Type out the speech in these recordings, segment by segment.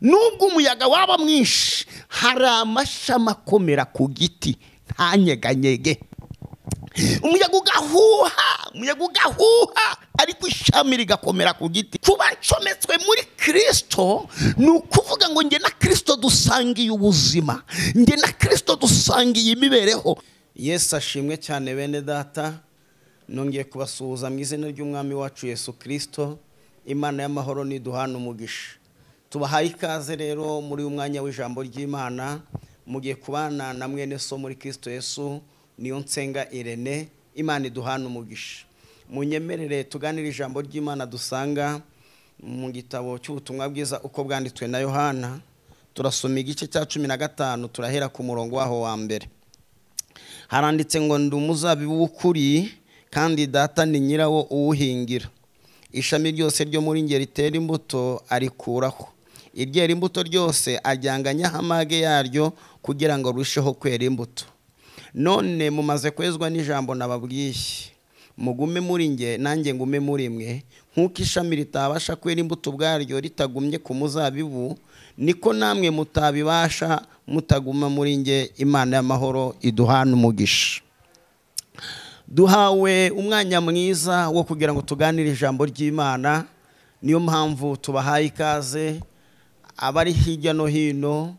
nubwo umuyaga waba mwinshi hari amashami akomera ku giti ntanyeganyege. umuyaga ugahuha ariko ishami rigakomera ku giti. kuba ncometswe muri Kristo ni ukuvuga ngo njye na Kristo dusangiye ubuzima, njye na Kristo dusangiye imibereho. Yesu ashimwe cyane bene data, nongeye kubasuhuza mu izina ry'umwami wacu Yesu Kristo. Imana y'amahoro niduhana umugisha. Tubahaye ikaze rero muri umwanya w'ijambo ry'Imana, mugiye kubana na mwene so muri Kristo Yesu Niyonsenga Irene. Imana iduhana umugisha. Munyemerere tuganire ijambo ry'Imana dusanga mu gitabo cy'ubutumwa bwiza uko bwanditswe na Yohana. Turasoma igice cya 15, turahera ku murongo waho wa mbere. Haranditse ngo ndi umuzabibu w'ukuri kandi data ni nyirawo uwuhingira. Ishami ryose ryo muri nge ritera imbuto arikuraho, iryera imbuto ryose ajyanganya amage yaryo kugira ngo rusheho kwera imbuto. None mumaze kwezwa n'ijambo nababwiye, mugume muri nge nanjye ngume muri mwe. Nk'uko ishami ritabasha kwera imbuto ubwaryo ritagumye ku muzabibu, niko namwe mutabibasha mutaguma muri nge. Imana y'amahoro iduhana umugisha. Duhawe umwanya mwiza wo kugira ngo tuganire ijambo ry'Imana. Niyo mpamvu tubahaye ikaze abari hirya no hino,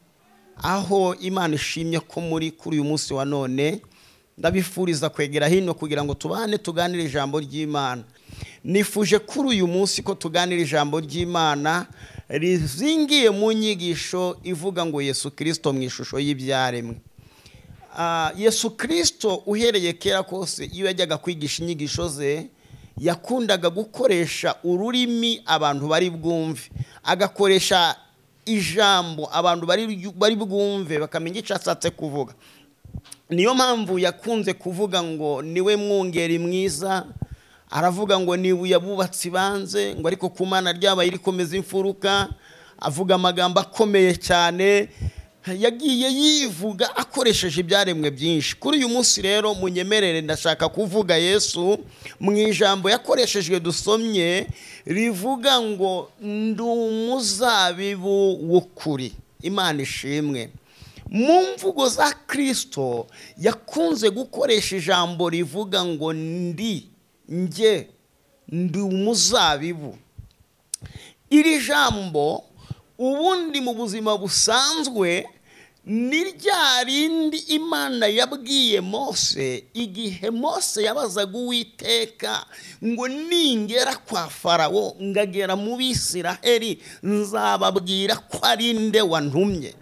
aho Imana ishimye ko muri kuri uyu munsi wa none. Ndabifuriza kwegera hino kugira ngo tubane tuganire ijambo ry'Imana. Nifuje kuri uyu munsi ko tuganire ijambo ry'Imana rizingiye mu nyigisho ivuga ngo Yesu Kristo mu ishusho y'ibyaremwe. Yesu Kristo uhereye kera kose iyo yajyaga kwigisha inyigisho ze yakundaga gukoresha ururimi abantu bari bwumve, agakoresha ijambo abantu bari bwumve bakamenya icyo ashatse kuvuga. Niyo mpamvu yakunze kuvuga ngo niwe mwungeri mwiza, aravuga ngo niwe yabubatsi banze ngo ariko ku Mana ryabaye rikomeza imfuruka. Avuga amagambo akomeye cyane, yagiye yivuga akoresheje ibyaremwe byinshi. Kuri uyu munsi rero munyemerere ndashaka kuvuga Yesu mu ijambo yakoreshejwe dusomye rivuga ngo ndi umuzabibu w'ukuri. Imana ishimwe. Mu mvugo za Kristo yakunze gukoresha ijambo rivuga ngo ndi umuzabibu. Iri jambo ubundi mu buzima busanzwe ni rya rindi Imana yabwiye Mose igihe Mose yabazaga Uwiteka ngo ningera kwa Farawo ngagera mu Bisiraheli nzababwira ko ari nde wantumye.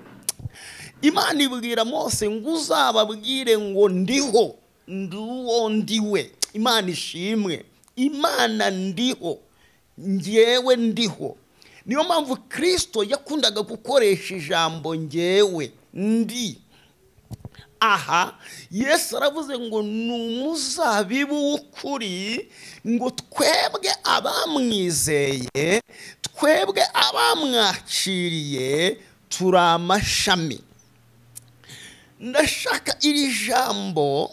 Imana ibwira Mose ngo uzababwire ngo ndiho, nduwo ndiwe. Imana ishimwe. Imana ndiho, njyewe ndiho. Niyo mpamvu Kristo yakundaga gukoresha ijambo njyewe, ndi. Aha Yesu aravuze ngo ni umuzabibu w'ukuri, ngo twebwe abamwizeye, twebwe abamwakiriye turi amashami. Ndashaka iri jambo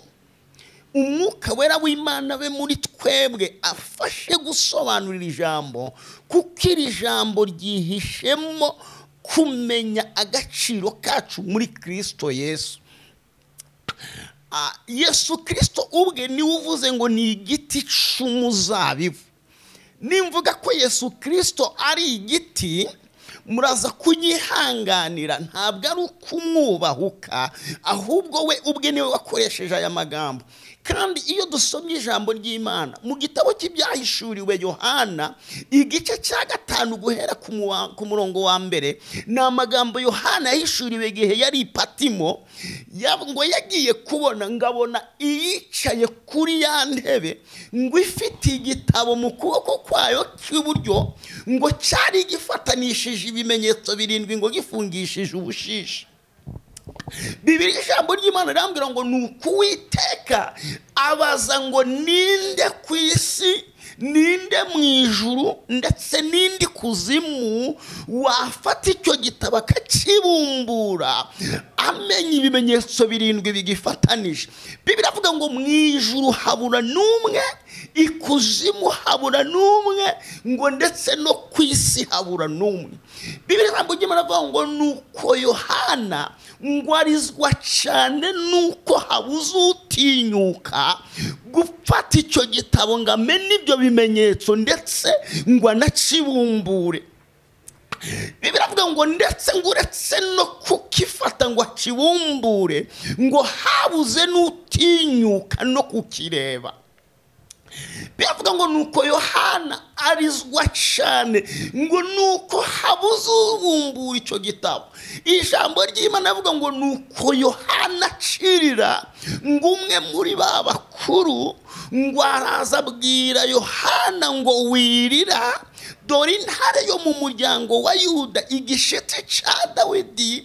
Umwuka wera w'Imana be muri twebwe afashe gusobanurira ijambo, kuko iri jambo ryihishemo kumenya agaciro kacu muri Kristo Yesu. Yesu Kristo ubwe niwe uvuze ngo ni igiti cy'umuzabibu. Nimvuga ko Yesu Kristo ari igiti, muraza kunyihanganira, ntabwo ari ukumwubahuka, ahubwo we ubwe niwe wakoresheje aya magambo. Kandi iyo dusomye ijambo ry'Imana mu gitabo cy'ibyahishuriwe Yohana igice cya 5 guhera ku murongo wa mbere, ni amagambo Yohana yahishuriwe igihe yari Patimo, ngo yagiye kubona ngabona iyicaye kuri ya ntebe ngo ifite igitabo mu kuboko kwayo cy'iburyo, ngo cyari gifatanishije ibimenyetso 7 ngo gifungishije ubushishi. Bibiri ijambo ry'Imana rambwira ngo nuko Uwiteka abaza ngo ninde ku isi, ninde mu ijuru ndetse nindi kuzimu wafata icyo gitabo akakibumbura yamenye ibimenyetso birindwi bigifatanije. Bibiri avuga ngo mu ijuru habura n'umwe, ikuzimu habura n'umwe, ngo ndetse no ku isi habura n'umwe. Bibiri ijambo ry'Imana avuga ngo nuko Yohana ngo arizwa cyane nuko habuze utinyuka gufata icyo gitabo ngo amenye ibyo bimenyetso ndetse ngo anakibumbure. Bibiri avuga ngo ndetse ngo uretse no kukifata ngo akibumbure ngo habuze n'utinyuka no kukireba. Biravuga ngo nuko Yohana arizwa cyane ngo nuko habuze ubumbura icyo gitabo. Ijambo ry'Imana avuga ngo nuko Yohana acirira ngo umwe muri ba bakuru ngo araza abwira Yohana ngo wirira, dore intare yo mu muryango wa Yuda, igishitsi cya Dawidi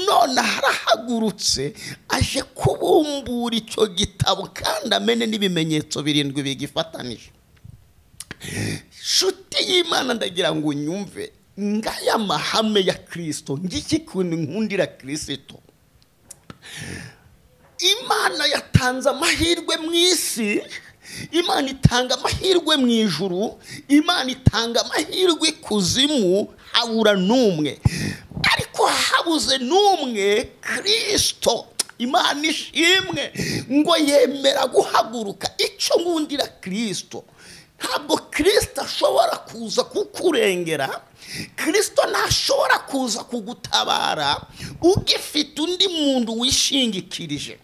none harahagurutse aje kubumbura icyo gitabo kandi amene n'ibimenyetso birindwi bigifatanije. Shuti y'Imana ndagira ngo unyumve ngaya mahame ya Kristo, ngiki kuntu nkundira Kristo. Imana yatanze amahirwe mu isi, Imana itanga amahirwe mu ijuru, Imana itanga amahirwe kuzimu, habura n'umwe. Ariko habuze n'umwe Kristo, Imana ishimwe ngo yemera guhaguruka. Icyo nkundira Kristo, ntabwo Kristo ashobora kuza kukurengera, Kristo ntashobora kuza kugutabara ugifite undi muntu wishingikirije.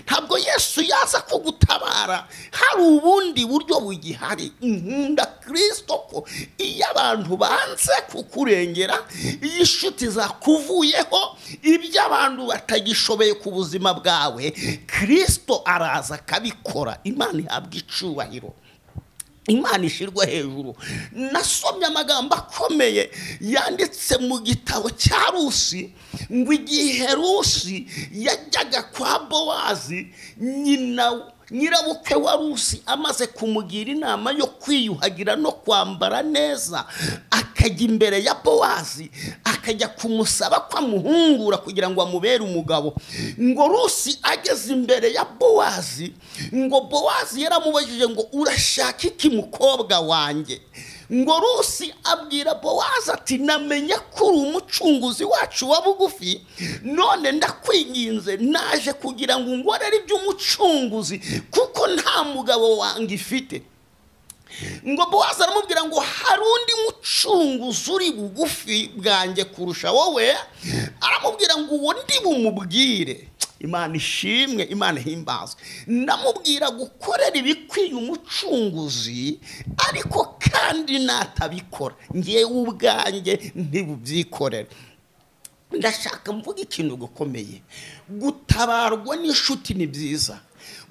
Ntabwo Yesu yaza kugutabara hari ubundi buryo bugihari. Nkunda Kristo ko iyo abantu banze kukurengera, iyo inshuti zakuvuyeho, ibyo abantu batagishoboye ku buzima bwawe, Kristo araza akabikora. Imana ihabwa icubahiro, Imana ishirwa hejuru. Nasomye amagambo akomeye yanditse mu gitabo cya Rusi ngo igihe Rusi yajyaga kwa Bowazi, nyirabukwe wa Rusi amaze kumugira inama yo kwiyuhagira no kwambara neza, akajya imbere ya Bowazi akajya kumusaba ko amuhungura kugira ngo amubere umugabo. Ngo Rusi ageze imbere ya Bowazi, ngo Bowazi yaramubajije ngo urashaka iki mukobwa wanjye? Ngo Rusi abwira Bowazi ati namenye ko uri umucunguzi wacu wa bugufi, none ndakwinginze naje kugira ngo ngorere iby'umucunguzi kuko nta mugabo wanjye ifite. Ngo Bowazi aramubwira ngo hari undi mucunguzi uri bugufi bwanjye kurusha wowe. Aramubwira ngo uwo ndi bumubwire. Imana ishimwe, Imana himbazwe. Namubwira gukorera ibikwiye umucunguzi, ariko kandi natabikora ngewe ubwanjye ntibubyikorere. Ndashaka mvuga ikintu gukomeye. Gutabarwa n'inshuti ni byiza,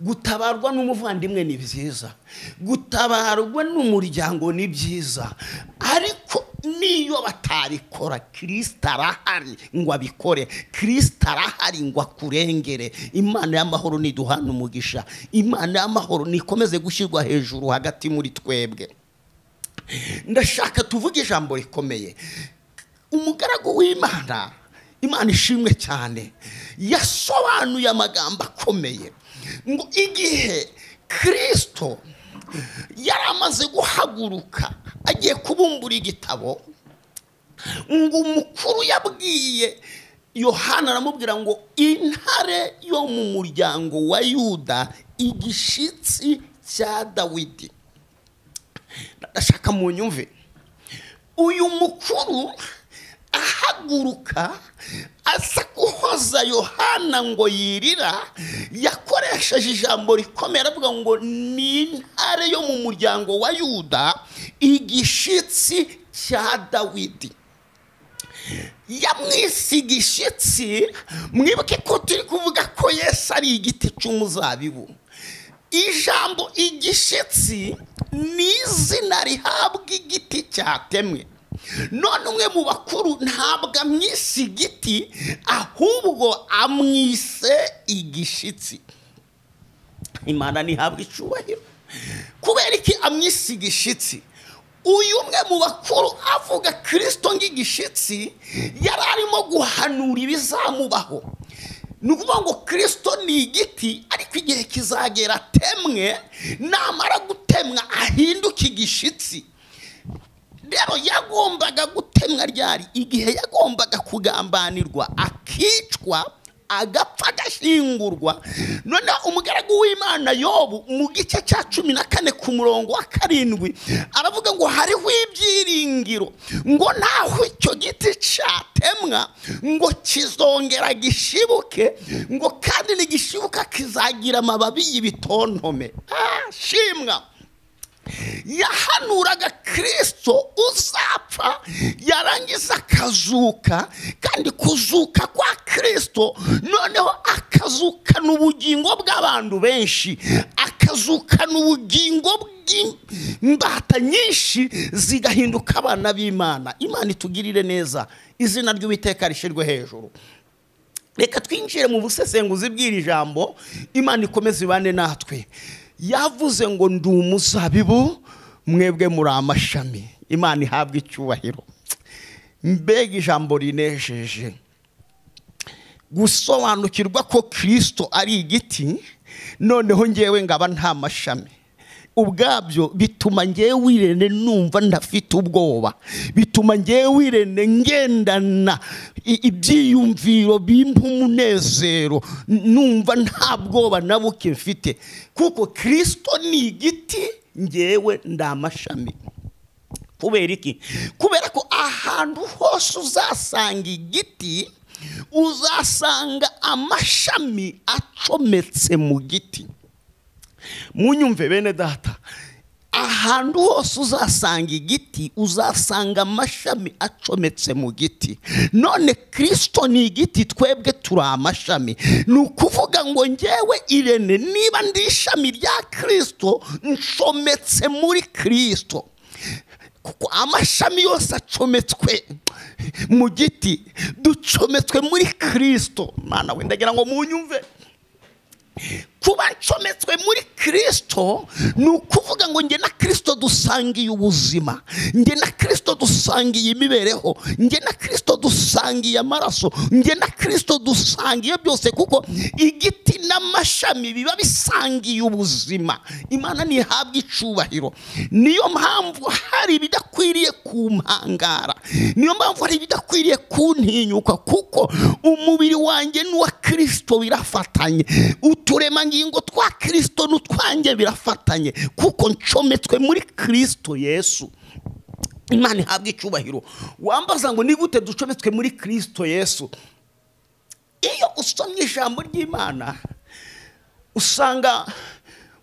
gutabarwa n'umuvandimwe ni byiza, gutabarwa n'umuryango ni byiza, ariko niyo batabikora Kristo arahari ngo abikore. Kristo arahari ngo akurengere. Imana y'amahoro niduhana umugisha, Imana y'amahoro nikomeze gushyirwa hejuru hagati muri twebwe. Ndashaka tuvuge ijambo rikomeye. Umugaragu w'Imana, Imana ishimwe cyane, yasobanuye amagambo akomeye ngo igihe Kristo yaramaze guhaguruka agiye kubumbura igitabo, ngo umukuru yabwiye Yohana, aramubwira ngo intare yo mu muryango wa Yuda, igishitsi cya Dawidi. Ndashaka mu nyumve, uyu mukuru ahaguruka asa kuhoza Yohana ngo yirira, yakoresheje ijambo rikomeye aravuga ngo ni intare yo mu muryango wa Yuda, igishitsi cya Dawidi. Yamwise igishitsi. Mwibuke ko turi kuvuga ko Yesu ari igiti cy'umuzabibu. Ijambo igishitsi ni izina rihabwa igiti cyatemwe. None umwe mu bakuru ntabwo amwise igiti, ahubwo amwise igishitsi. Imana ntihabwa icubahiro. Kubera iki amwise igishitsi? uyu umwe mu bakuru avuga Kristo ng'igishitsi yari arimo guhanura ibizamubaho. Ni ukuvuga ngo Kristo ni igiti ariko igihe kizagera temwe, namara gutemwa ahinduka igishitsi. Rero yagombaga gutemwa ryari? Igihe yagombaga kugambanirwa, akicwa, agapfa, agashingurwa. None umugaragu w'Imana Yobu mu gice cya 14 ku murongo wa 7 aravuga ngo hariho ibyiringiro ngo naho icyo giti cyatemwa ngo kizongera gishibuke, ngo kandi nigishibuka kizagira amababi y'ibitontome. Shimwa! Yahanuraga Kristo uzapfa yarangiza akazuka, kandi kuzuka kwa Kristo noneho akazukana ubugingo bw'abantu benshi, akazukana ubugingo bw'imbata nyinshi zigahinduka abana b'Imana. Imana itugirire neza, izina ry'Uwiteka rishirwe hejuru. Reka twinjire mu busesenguzi bw'iri jambo, Imana ikomeze ibane natwe. Yavuze ngo ndi umuzabibu, mwebwe muri amashami. Imana ihabwe icyubahiro. Mbega ijambo rinejeje gusobanukirwa ko Kristo ari igiti, noneho ngewe ngaba nta mashami. Ubwabyo bituma ngewe Irene numva ndafite ubwoba, bituma ngewe Irene ngendana ibyiyumviro bimpa umunezero, numva nta bwoba na buke mfite, kuko Kristo ni igiti, ngewe ndamashami. Kubera iki? Kubera ko ahantu hose uzasanga igiti, uzasanga amashami acometse mu giti. Munyumve bene data, ahantu hose uzasanga igiti, uzasanga amashami acometse mu giti. None Kristo ni igiti, twebwe turi amashami. Ni ukuvuga ngo ngewe Irene niba ndi ishami rya Kristo, ncometse muri Kristo. Kuko amashami yose acometswe mu giti, ducometswe muri Kristo. Mana we ndagira ngo munyumve, kuba ncometswe muri Kristo ni ukuvuga ngo nge na Kristo dusangiye ubuzima, nge na Kristo dusangiye imibereho, nge na Kristo dusangiye amaraso, nge na Kristo dusangiye byose, kuko igiti n'amashami biba bisangiye ubuzima. Imana nihabwe icubahiro. Niyo mpamvu hari ibidakwiriye kumpangara, niyo mpamvu hari ibidakwiriye kuntinyuka, kuko umubiri wanjye n'uwa Kristo birafatanye, uturemangingo twa Kristo n'utwanjye birafatanye, kuko ncometswe muri Kristo Yesu. Imana ihabwe icyubahiro. Wambaza ngo ni gute ducometswe muri Kristo Yesu? Iyo usomye ijambo ry'Imana usanga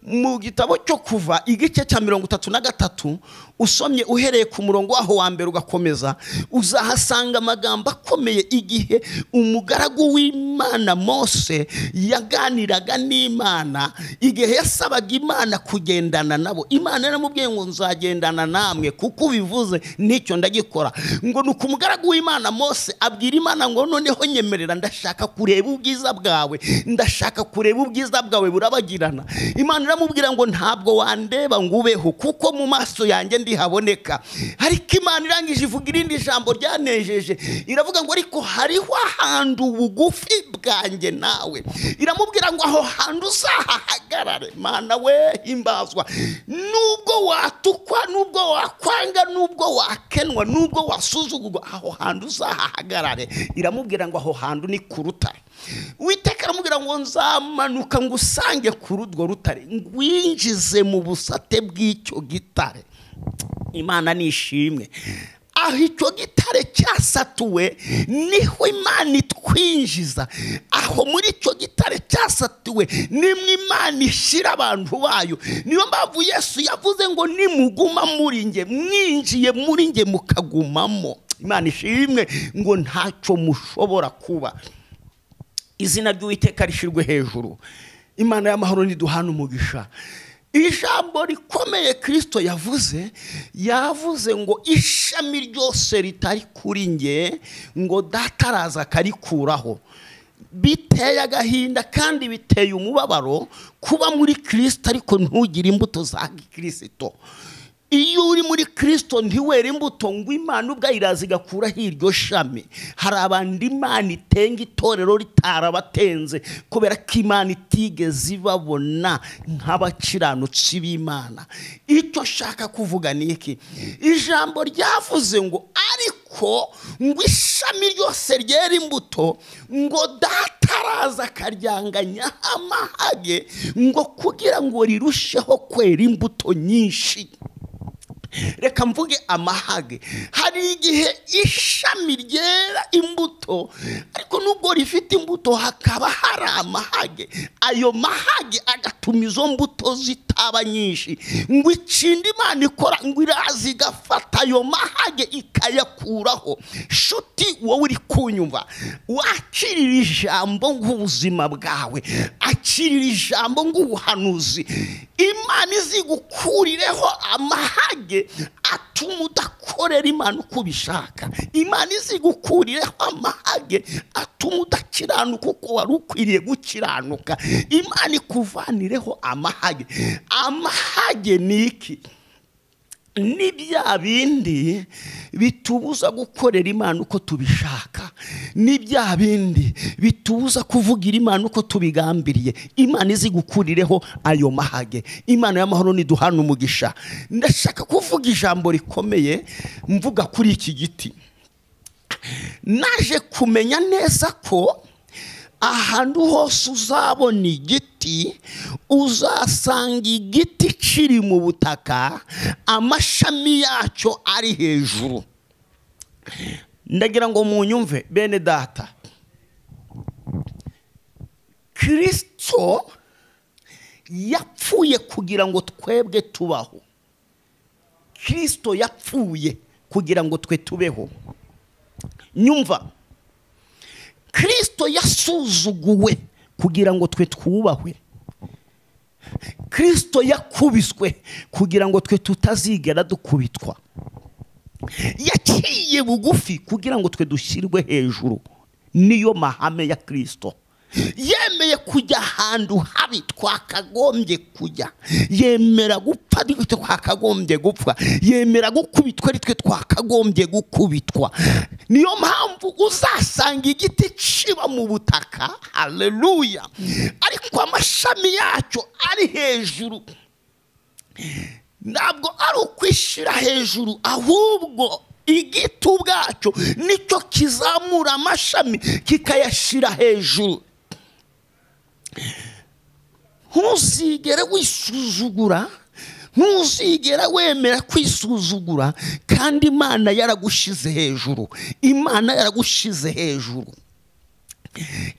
mu gitabo cyo Kuva igice cya 33, usomye uhereye ku murongo waho wa mbere ugakomeza, uzahasanga amagambo akomeye igihe umugaragu w'Imana Mose yaganiraga n'Imana, igihe yasabaga Imana kugendana nabo. Imana yaramubwiye ngo nzagendana namwe, kuko ubivuze nicyo ndagikora. Ngo nuko umugaragu w'Imana Mose abwira Imana ngo noneho nyemerera, ndashaka kureba ubwiza bwawe, ndashaka kureba ubwiza bwawe burabagirana. Imana iramubwira ngo ntabwo wandeba ngo ubeho, kuko mu maso yanjye ndihaboneka. Ariko Imana irangije ivuga irindi jambo ryanejeje, iravuga ngo ariko hariho ahantu bugufi bwanjye nawe. Iramubwira ngo aho hantu uzahahagarare. Mana we himbazwa. Nubwo watukwa, nubwo wakwanga, nubwo wakenwa, nubwo wasuzugurwa, aho hantu uzahahagarare. Iramubwira ngo aho hantu ni ku rutare. Uwiteka aramubwira ngo nzamanuka ngo usange kuri urwo rutare, ngwinjize mu busate bw'icyo gitare. Imana nishimwe. Aho icyo gitare cyasatuwe niho Imana itwinjiza. Aho muri icyo gitare cyasatuwe nimwe Imana ishyira abantu bayo. Niyo mpamvu Yesu yavuze ngo nimuguma muri nge, mwinjiye muri nge mukagumamo. Imana ishimwe ngo ntacyo mushobora kuba. Izina ry'Uwiteka rishirwe hejuru. Imana y'amahoro niduhana umugisha. Ijambo rikomeye Kristo yavuze ngo ishami ryose ritari kuri nge ngo Data araza akarikuraho. Biteye agahinda kandi biteye umubabaro kuba muri Kristo ariko ntugire imbuto za Kristo. iyo uri muri Kristo ntiwera imbuto ngo Imana ubwa iraza igakuraho iryo shami. Hari abandi Imana itenga itorero ritarabatenze kubera ko Imana itigeze ibabona nk'abakiranutsi b'Imana. Icyo shaka kuvuga ni iki? Ijambo ryavuze ngo ariko ngo ishami ryose ryera imbuto ngo Data araza akaryanganya amahage ngo kugira ngo rirusheho kwera imbuto nyinshi. Reka mvuge amahage. Hari igihe ishami ryera imbuto ariko nubwo rifite imbuto hakaba hari amahage. Ayo mahage agatuma izo mbuto zitaba nyinshi. Ngo ikindi Imana ikora ngo iraza igafata ayo mahage ikayakuraho. Shuti wowe uri kunyumva, wakirira ijambo nk'ubuzima bwawe, akirira ijambo nk'ubuhanuzi. Imana izigukurireho amahage atuma udakorera Imana uko ubishaka. Imana izigukurireho amahage atuma udakiranuka uko wari ukwiriye gukiranuka. Imana ikuvanireho amahage. Amahage ni iki? Ni bya bindi bitubuza gukorera Imana uko tubishaka. Ni bya bindi bitubuza kuvugira Imana uko tubigambiriye. Imana izigukurireho ayo mahage. Imana y'amahoro niduhana umugisha. Ndashaka kuvuga ijambo rikomeye mvuga kuri iki giti. Naje kumenya neza ko ahantu hose uzabona igiti uzasanga igiti kiri mu butaka, amashami yacyo ari hejuru. Ndagira ngo munyumve bene data, Kristo yapfuye kugira ngo twebwe tubaho. Kristo yapfuye kugira ngo twe tubeho. Nyumva, Kristo yasuzuguwe kugira ngo twe twubahwe. Kristo yakubiswe kugira ngo twe tutazigera dukubitwa. Yaciye bugufi kugira ngo twe dushyirwe hejuru. Niyo mahame ya Kristo. Yemeye kujya ahantu habi twakagombye kujya. Yemera gupfa ari twe twakagombye gupfa. Yemera gukubitwa ari twe twakagombye gukubitwa. Niyo mpamvu uzasanga igiti kiba mu butaka, haleluya, ariko amashami yacyo ari hejuru. Ntabwo ari ukwishira hejuru, ahubwo igiti ubwacyo nicyo kizamura amashami kikayashira hejuru. Ntuzigere wisuzugura, ntuzigera wemera kwisuzugura, kandi Imana yaragushize hejuru. Imana yaragushize hejuru.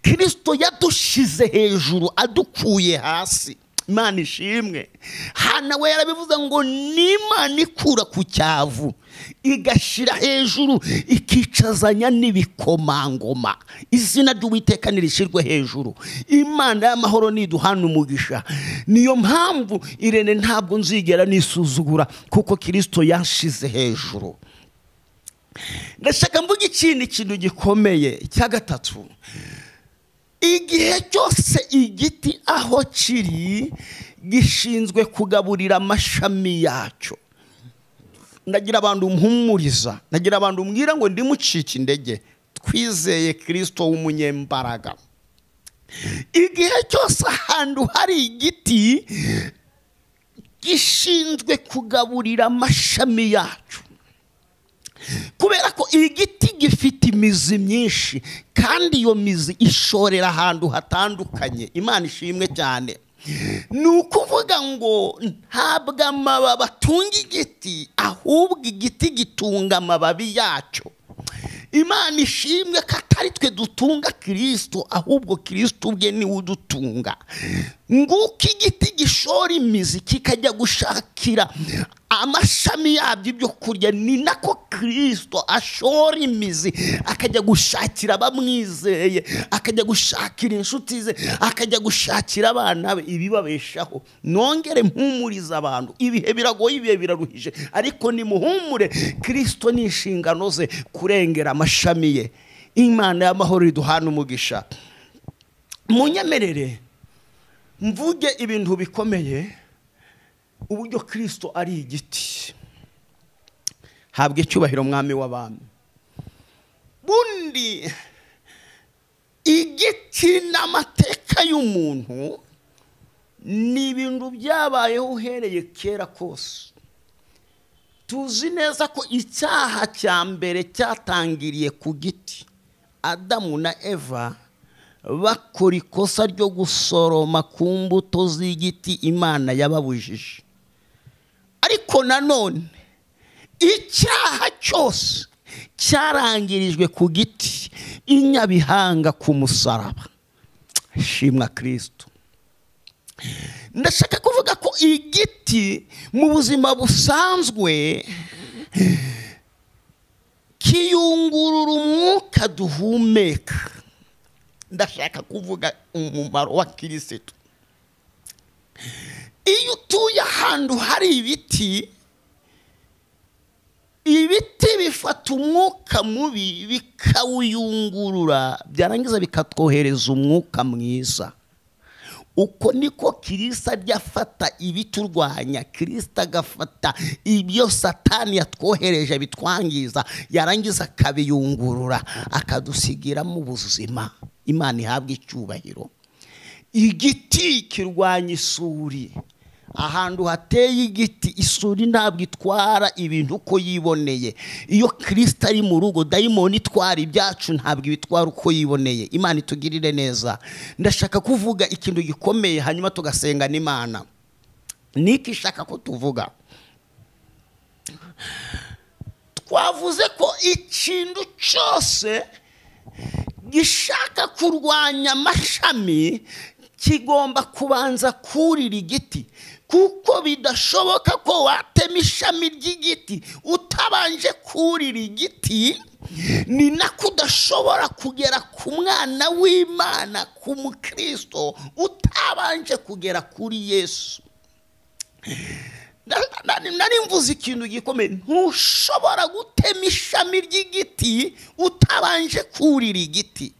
Kristo yadushize hejuru adukuye hasi. Imana ishimwe. Hana we yarabivuze ngo n'Imana ikura ku cyavu igashira hejuru ikicazanya n'ibikomangoma. Izina ry'Uwiteka nirishirwe hejuru. Imana y'amahoro niduhana umugisha. Niyo mpamvu Irene ntabwo nzigera nisuzugura kuko Kristo yanshize hejuru. Ndashaka mvuga ikindi kintu gikomeye cya gatatu. Igihe cyose igiti aho kiri gishinzwe kugaburira amashami yacyo. Ndagira abantu mpumuriza, ndagira abantu mbwira ngo ndimucike indege. Twizeye Kristo w'umunyembaraga. Igihe cyose ahantu hari igiti gishinzwe kugaburira amashami yacyo. Kubera ko igiti gifite imizi myinshi kandi iyo mizi ishorera ahantu hatandukanye. Imana ishimwe cyane. Ni ukuvuga ngo ntabwo amababi atunga igiti, ahubwo igiti gitunga amababi yacyo. Imana ishimwe ko atari twe dutunga Kristo, ahubwo Kristo ubwe niwe udutunga. Nguko igiti gishora imizi kikajya gushakira amashami yabyo ibyo kurya, ni nako Kristo ashora imizi akajya gushakira abamwizeye, akajya gushakira inshuti ze, akajya gushakira abana be ibibabeshaho. Nongere mpumuriza abantu, ibihe biragoye, ibihe biraruhije, ariko nimuhumure, Kristo ni inshingano ze kurengera amashami ye. Imana y'amahoro iduhana umugisha. Munyemerere mvuge ibintu bikomeye, uburyo Kristo ari igiti. habwa icyubahiro mwami w'abami. Bundi igiti n'amateka y'umuntu ni ibintu byabayeho uhereye kera kose. Tuzi neza ko icyaha cya mbere cyatangiriye ku giti. Adamu na Eva bakora ikosa ryo gusoroma ku mbuto z'igiti Imana yababujije. Ariko nanone icyaha cyose cyarangirijwe ku giti inyabihanga ku musaraba. Shimwa Kristo. Ndashaka kuvuga ko igiti mu buzima busanzwe kiyungurura umwuka duhumeka. Ndashaka kuvuga umumaro wa Kristo. Iyo utuye ahantu hari ibiti bifata umwuka mubi bikawuyungurura, byarangiza bikatwohereza umwuka mwiza. Uko niko Kristo ajya afata ibiturwanya, Kristo agafata ibyo Satani yatwohereje bitwangiza, yarangiza akabiyungurura akadusigiramo ubuzima. Imana ihabwa icyubahiro. Igiti kirwanya isuri. Ahantu hateye igiti isuri ntabwo itwara ibintu uko yiboneye. Iyo Kristo ari mu rugo, dayimoni itwara ibyacu ntabwo ibitwara uko yiboneye. Imana itugirire neza. Ndashaka kuvuga ikintu gikomeye hanyuma tugasenga n'Imana. Niki ishaka ko tuvuga? Twavuze ko ikintu cyose gishaka kurwanya amashami kigomba kubanza kurira igiti, kuko bidashoboka ko watema ishami ry'igiti utabanje kurira igiti. Ni nako udashobora kugera ku mwana w'Imana, ku mukristo, utabanje kugera kuri Yesu. Nari mvuze ikintu gikomeye. Ntushobora gutema ishami ry'igiti utabanje kurira igiti.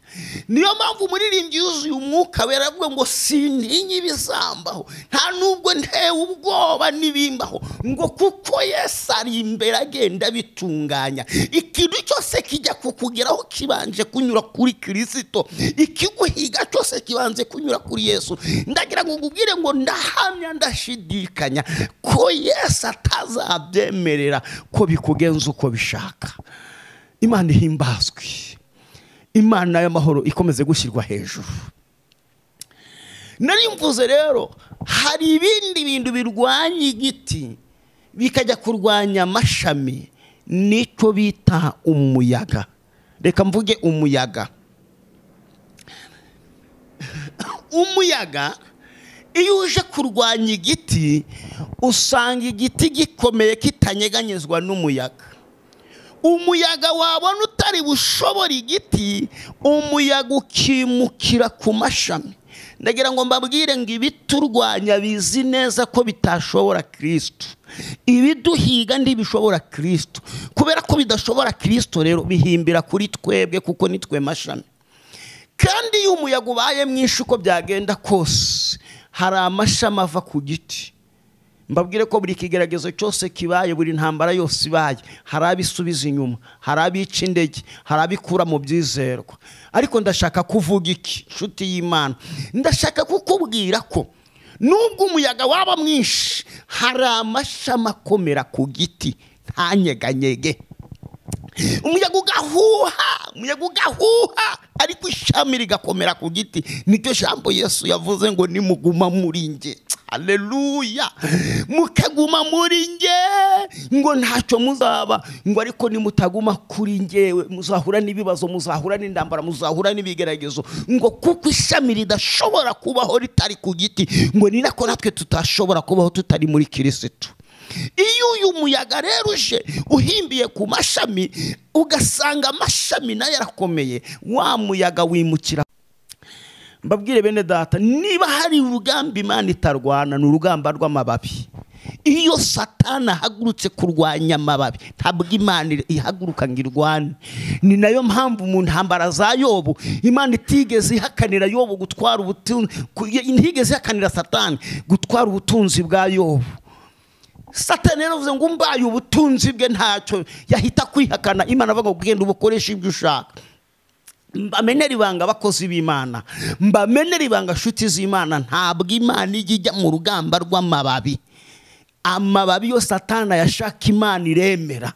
Niyo mpamvu umuririmbyi yuzuye umwuka wera avuga ngo sintinye ibizambaho, nta nubwo ntewe ubwoba n'ibimbaho, ngo kuko Yesu ari imbere agenda bitunganya. Ikintu cyose kijya kukugeraho kibanje kunyura kuri Kristo, ikiguhiga cyose kibanze kunyura kuri Yesu. Ndagira ngo ngubwire ngo ndahamya ndashidikanya ko Yesu atazabyemerera ko bikugenza uko bishaka. Imana ihimbazwe. Imana y'amahoro ikomeze gushyirwa hejuru. Nari mvuze rero hari ibindi bintu birwanya igiti bikajya kurwanya amashami, nicyo bita umuyaga. Reka mvuge umuyaga. Umuyaga iyo uje kurwanya igiti usanga igiti gikomeye kitanyeganyezwa n'umuyaga. Umuyaga wabona utari bushobora igiti, umuyaga ukimukira ku mashami. Ndagira ngo mbabwire ngo ibiturwanya bizi neza ko bitashobora Kristo. Ibiduhiga ntibishobora Kristo. Kubera ko bidashobora Kristo rero bihimbira kuri twebwe, kuko nitwe mashami. Kandi iyo umuyaga ubaye mwinshi uko byagenda kose, hari amashami ava ku giti. Mbabwire ko buri kigeragezo cyose kibaye, buri ntambara yose ibaye, hari abisubiza inyuma, hari abica indege, hari abikura mu byizerwa. Ariko ndashaka kuvuga iki, nshuti y'Imana? Ndashaka kukubwira ko nubwo umuyaga waba mwinshi, hari amashami akomera ku giti ntanyeganyege. Umuyaga ugahuha, ariko ishami rigakomera ku giti. Nicyo jambo Yesu yavuze ngo nimuguma muri nge. Haleluya. Mukaguma muri nge ngo ntacyo muzaba, ngo ariko nimutaguma kuri ngewe muzahura n'ibibazo, muzahura n'indambara, muzahura n'ibigeragezo, ngo kuko ishami ridashobora kubaho ritari ku giti, ngo ni nako natwe tutashobora kubaho tutari muri Kristo. Iyo uyu muyaga rero uje uhimbiye ku mashami, ugasanga amashami nayo yarakomeye, wa muyaga wimukira. Mbabwire bene data, niba hari urugamba Imana itarwana, ni urugamba rw'amababi. Iyo Satani ahagurutse kurwanya amababi, ntabwo Imana ihaguruka ngo irwane. Ni nayo mpamvu mu ntambara za Yobu Imana itigeze ihakanira Yobu gutwara ubutunzi, ntigeze ihakanira Satani gutwara ubutunzi bwa Yobu. Satani yaravuze ngo mbaye ubutunzi bwe ntacyo yahita kwihakana. Imana avuga ngo genda ubukoresha ibyo ushaka. Mbamenera ibanga abakozi b'Imana, mbamenera ibanga nshuti z'Imana, ntabwo Imana ijya mu rugamba rw'amababi. Amababi yo Satani yashaka Imana iremera.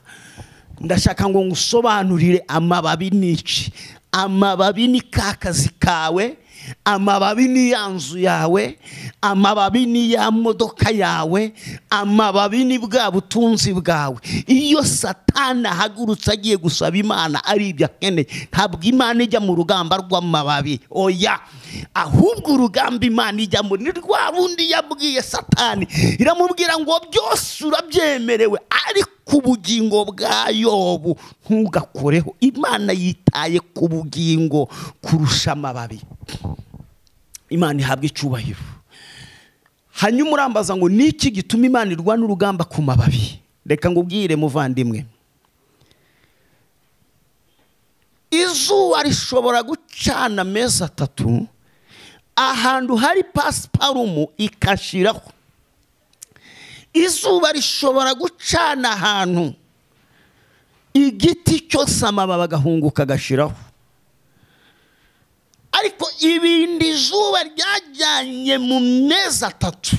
Ndashaka ngo ngusobanurire amababi n'iki. Amababi ni kakazi kawe, amababi ni yanzu yawe, amababi ni ya modoka yawe, amababi ni bwa butunzi bwawe. Iyo Satani ahagurutse agiye gusaba Imana ari ibyo akeneye, ntabwo Imana ijya mu rugamba rw'amababi. Oya, ahubwo urugamba Imana ijya mu ni rwa rundi yabwiye Satani, iramubwira ngo byose urabyemerewe ariko ubugingo bwa Yobu ntugakoreho. Imana yitaye ku bugingo kurusha amababi. Imana ihabwa icyubahiro. Hanyuma urambaza ngo niki gituma Imana irwana urugamba ku mababi? Reka ngubwire muvandimwe, izuba rishobora gucana amezi 3 ahantu hari pasiparumu ikashiraho. Izuba rishobora gucana ahantu igiti cyose amababi agahunguka agashiraho. Ariko ibindi izuba ryajyanye mu mezi 3,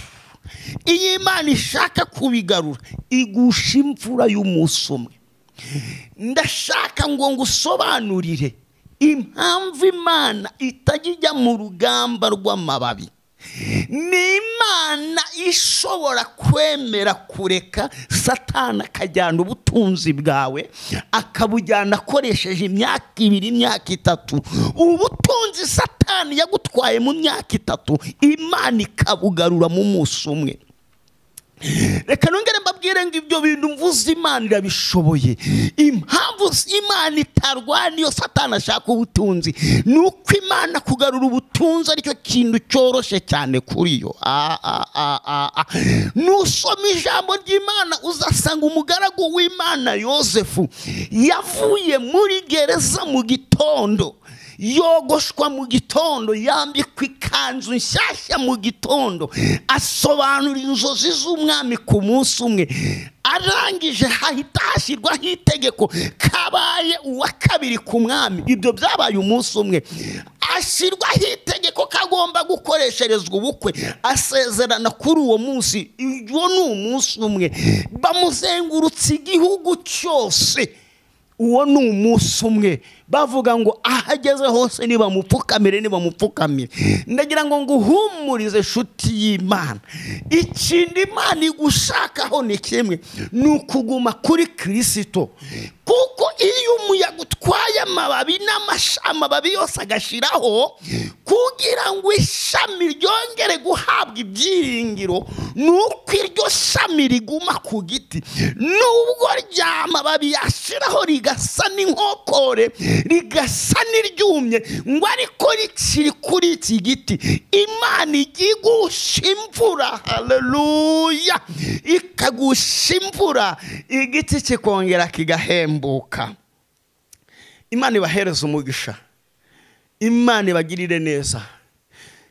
iyi Imana ishaka kubigarura igusha imvura y'umunsi umwe. Ndashaka ngo ngusobanurire impamvu Imana itajya mu rugamba rw'amababi. Ni Imana ishobora kwemera kureka Satani akajyana ubutunzi bwawe akabujyana akoresheje imyaka 2, imyaka 3. Ubutunzi Satani yagutwaye mu myaka 3 Imana ikabugarura mu munsi umwe. Reka nongere mbabwire ngo ibyo bintu mvuze Imana irabishoboye. Impamvu Imana itarwana iyo Satani ashaka ubutunzi nuko Imana kugarura ubutunzi aricyo kintu cyoroshe cyane kuri yo. Nusoma ijambo ry'Imana uzasanga umugaragu w'Imana Yosefu yavuye muri gereza mu gitondo, yogoshwa mu gitondo, yambikwa ikanzu nshyashya mu gitondo, asobanura inzozi z'umwami ku munsi umwe. Arangije hahita hashyirwaho itegeko kabaye uwa 2 ku mwami. Ibyo byabaye umunsi umwe. Ashyirwaho itegeko kagomba gukoresherezwa ubukwe, asezerana kuri uwo munsi. Iyo ni umunsi umwe. Bamuzengurutse igihugu cyose. Uwo ni umunsi umwe. Bavuga ngo ahageze hose niba mupfukamire, niba mupfukamire. Ndagira ngo nguhumurize shuti y'Imana, ikindi Imana igushakaho ni kimwe, nukuguma kuri Kristo. Kuko iyo umuyaga utwaye amababi n'amababi yose agashiraho, kugira ngo ishami ryongere guhabwa ibyiringiro, nuko iryo shami riguma ku giti. Nubwo ry'amababi yashiraho rigasa n'inkokore, rigasa n'iryumye, ngo ariko rikiri kuri iki giti, Imana igusha imvura. Haleluya! Ikagusha imvura, igiti kikongera kigahembuka. Imana ibahereza umugisha, Imana ibagirire neza.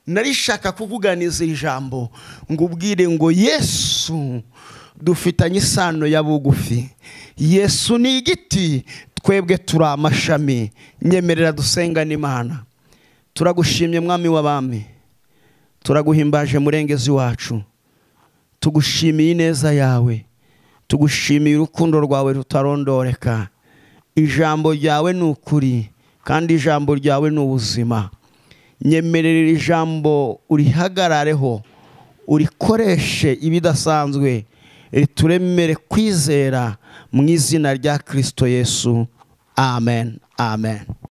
Narishaka kuvuganiza ijambo ngo ubwire ngo Yesu dufitanye isano ya bugufi. Yesu ni igiti, twebwe turi amashami. Nyemerera dusengane Imana. Turagushimye mwami w'abami, turaguhimbaje murengezi wacu, tugushimiye ineza yawe, tugushimiye urukundo rwawe rutarondoreka. Ijambo ryawe ni ukuri kandi ijambo ryawe ni ubuzima. Nyemerera ijambo urihagarareho, urikoreshe ibidasanzwe, rituremere kwizera mu izina rya Kristo Yesu. Amen. Amen.